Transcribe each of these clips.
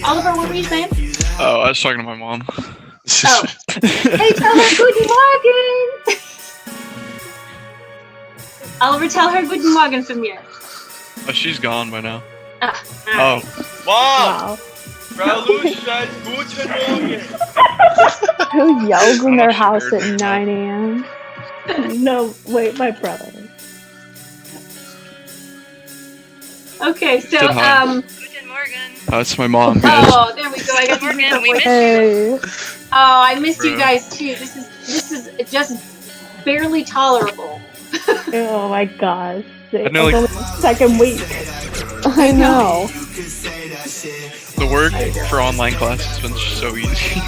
Oliver, what were you saying? Oh, I was talking to my mom. Oh. Hey, tell her Guten Morgen! Oliver, tell her Guten Morgen from here. Oh, she's gone by now. Ah, Oh, Mom! Wow. Frau Lusch said Guten Morgen! Who yells in I their don't know house if she at heard 9 a.m.? No, wait, my brother. Okay, so, Good hi. Guten Morgen. That's my mom, guys. oh, there we go. I got Good to morning, we missed Hey. Oh, I missed you Bro. guys too. This is just barely tolerable. Oh my gosh. I know, It's like- only the second week. I know. The work for online class has been so easy.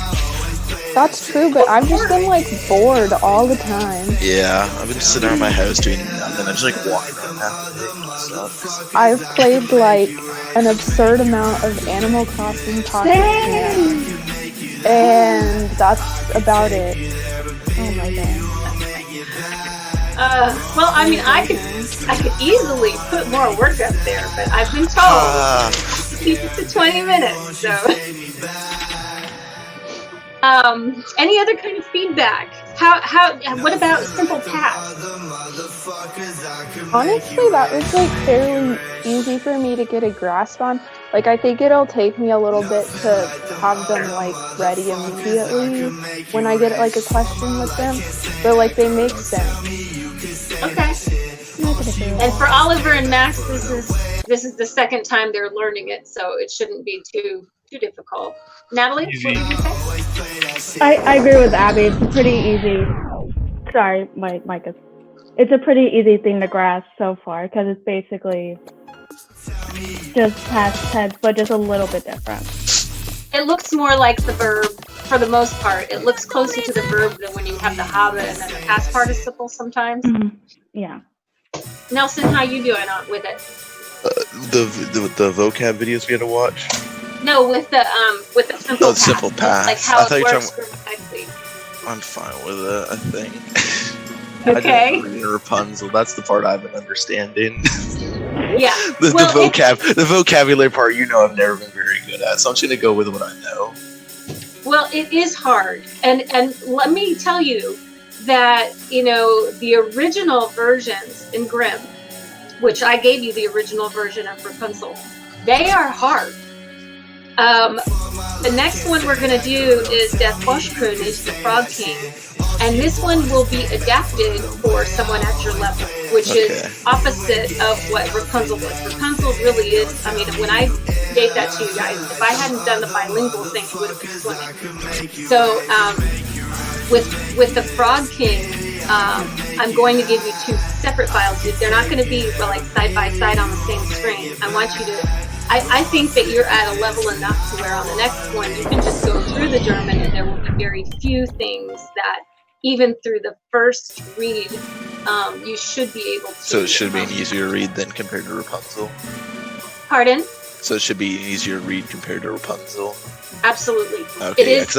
That's true, but I've just been like bored all the time. Yeah, I've been sitting around my house doing nothing. I just like walking around half the day and stuff. I've played like an absurd amount of Animal Crossing Pocket Camp, and that's about it. Oh my god. Well, I mean, I could easily put more work up there, but I've been told Ah, to keep it to 20 minutes. So, any other kind of feedback? What about Simple Path? Honestly, that was like fairly easy for me to get a grasp on. Like, I think it'll take me a little bit to have them like ready immediately when I get like a question with them, but like they make sense. Okay. And for Oliver and Max, this is the second time they're learning it, so it shouldn't be too difficult. Natalie, what Easy. did you say? I agree with Abby. It's pretty easy. Sorry, my mic is. It's a pretty easy thing to grasp so far because it's basically just past tense, but just a little bit different. It looks more like the verb for the most part. It looks closer to the verb than when you have the habe and then the past participle sometimes. Yeah. Nelson, how you doing with it? the vocab videos we had to watch. No, with the simple Oh, past. simple past. Like I how thought it you were works talking- grammatically. I'm fine with it, I think. Okay. I didn't read Rapunzel. That's the part I've been understanding. Yeah. the Well, the vocabulary part, I've never been very good at. So I'm just gonna go with what I know. Well, it is hard, and let me tell you that the original versions in Grimm, which I gave you the original version of Rapunzel, they are hard. The next one we're gonna do is Der Froschkönig, the Frog King, and this one will be adapted for someone at your level, which is opposite of what Rapunzel was. Rapunzel really is. I mean, when I gave that to you guys, if I hadn't done the bilingual thing, it would have been swimming. So with the Frog King, I'm going to give you two separate files. They're not going to be like side by side on the same screen. I want you to. I think that you're at a level enough to where on the next one you can just go through the German and there will be very few things that even through the first read you should be able to. So it should be an easier read than compared to Rapunzel. Pardon? So it should be an easier read compared to Rapunzel. Absolutely. Okay, It is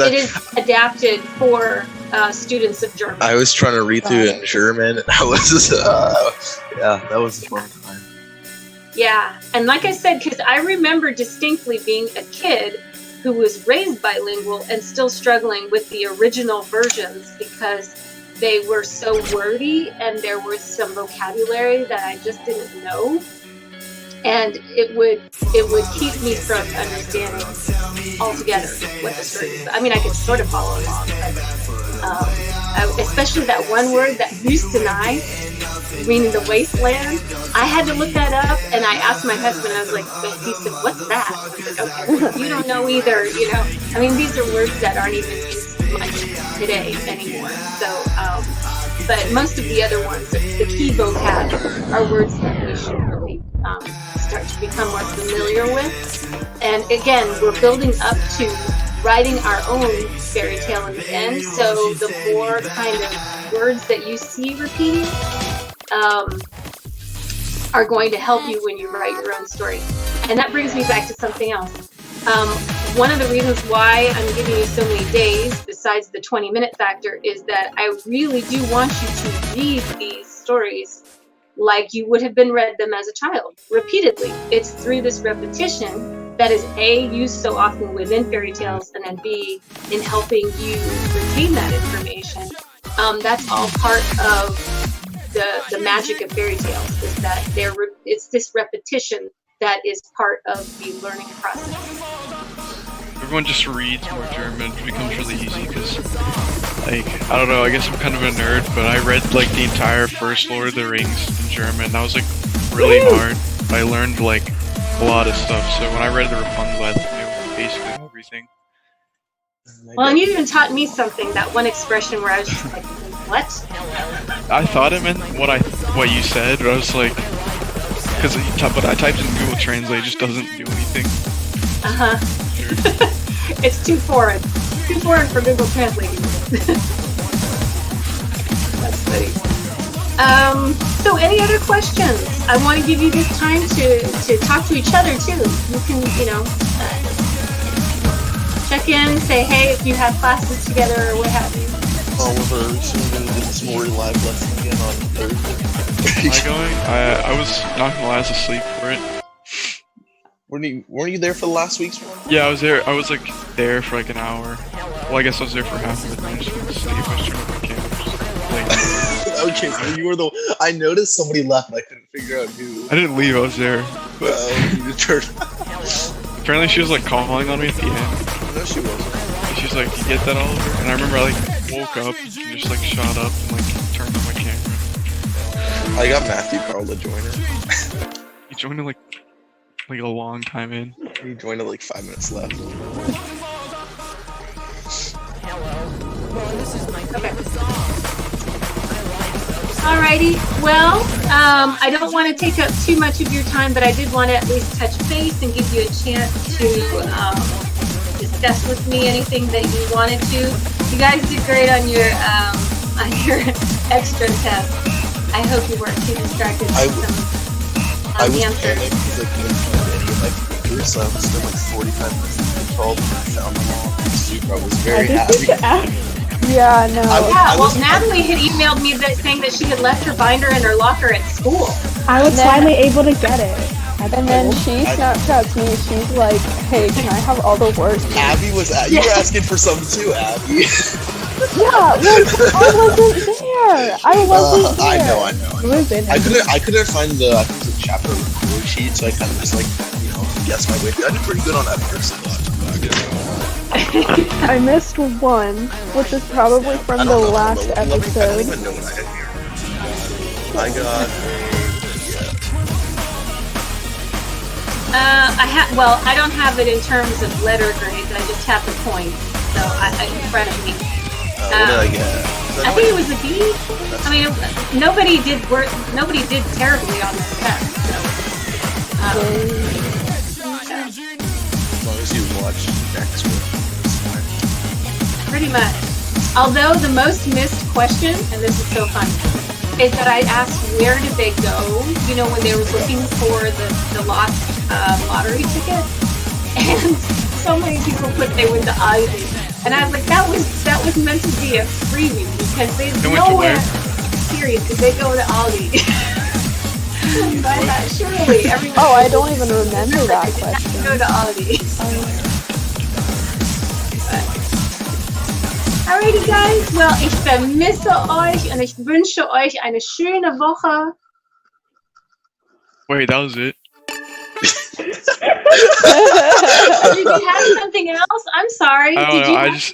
adapted for students of German. I was trying to read through it in German, and I was that was a fun time. Yeah, and like I said, because I remember distinctly being a kid who was raised bilingual and still struggling with the original versions because they were so wordy and there was some vocabulary that I just didn't know, and it would keep me from understanding altogether what the story is. I mean, I could sort of follow along, but especially that one word, that Wüstenei, meaning the wasteland. I had to look that up, and I asked my husband. I was like, he said, "What's that?" I was like, "Okay, you don't know either." I mean, these are words that aren't even used much today anymore. So, but most of the other ones, the key vocab, are words that we should really start to become more familiar with. And again, we're building up to writing our own fairy tale in the end. So the more kind of words that you see repeating are going to help you when you write your own story. And that brings me back to something else. One of the reasons why I'm giving you so many days, besides the 20-minute factor, is that I really do want you to read these stories like you would have been read them as a child, repeatedly. It's through this repetition that is A, used so often within fairy tales, and then B, in helping you retain that information. That's all part of the magic of fairy tales, is that it's this repetition that is part of the learning process. Everyone just reads more German. It becomes really easy because, like, I don't know, I guess I'm kind of a nerd, but I read, like, the entire first Lord of the Rings in German. That was, like, really hard. I learned, like, a lot of stuff. So when I read the Rapunzel, I knew basically everything. Well, and you even taught me something, that one expression where I was just like, what? I thought it meant what you said, but I was like, but I typed in Google Translate, it just doesn't do anything. Uh-huh. It's too foreign. Too foreign for Google Translate. That's funny. So any other questions? I want to give you this time to talk to each other too. You can, check in, say hey if you have classes together or what have you. Oliver, soon gonna do this more live lesson again on Thursday. Am I going? I was not gonna lie, I was asleep for it. Weren't you there for the last week's one? Yeah, I was there. I was like there for like an hour. Well, I guess I was there for half of it. I just went to sleep. I was turning my camera. Okay, so you were I noticed somebody left and I couldn't figure out who. I didn't leave. I was there. But You turned. apparently, she was like calling on me at the end. No, she wasn't. And she's like, "You get that, Oliver?" And I remember I like woke up and just like shot up and like turned on my camera. I got Matthew Carl to join her. He joined like a long time in. He joined at like 5 minutes left. Okay. Alrighty. Well, I don't want to take up too much of your time, but I did want to at least touch base and give you a chance to discuss with me anything that you wanted to. You guys did great on your extra test. I hope you weren't too distracted by some I was answers. panicked because I couldn't find any of my papers, so I spent like 45 minutes looking for all of them. I found them all. Super, I was very happy. Yeah, no. Yeah, well, Natalie had emailed me saying that she had left her binder in her locker at school. I was finally able to get it. And then she Snapchats me, she's like, hey, can I have all the work? Abby was you were asking for some too, Abby. Yeah, like, I wasn't there. I wasn't there. I know. It was in I couldn't find the chapter record sheet, so I kind of just like, guess my way through. I did pretty good on that first one. I missed one, which is probably from the last I don't episode. even know what I had here. I got I don't have it in terms of letter grades. I just have the points, so in front of me. what did I get? I think it was a B. I mean, nobody did terribly on this test. So, As long as you watch next week, it's fine. pretty much. Although the most missed question, and this is so fun, is that I asked where did they go, when they were looking for the lost lottery ticket, and so many people put they went to Ivy, and I was like, that was meant to be a freebie because there's nowhere serious because they go to Aldi. But I thought surely everyone. Oh, I don't even remember that question. Go to Aldi. Alrighty, guys. Well, ich vermisse euch und ich wünsche euch eine schöne Woche. Wait, that was it? Did you have something else? I'm sorry. I don't Did know. you I have just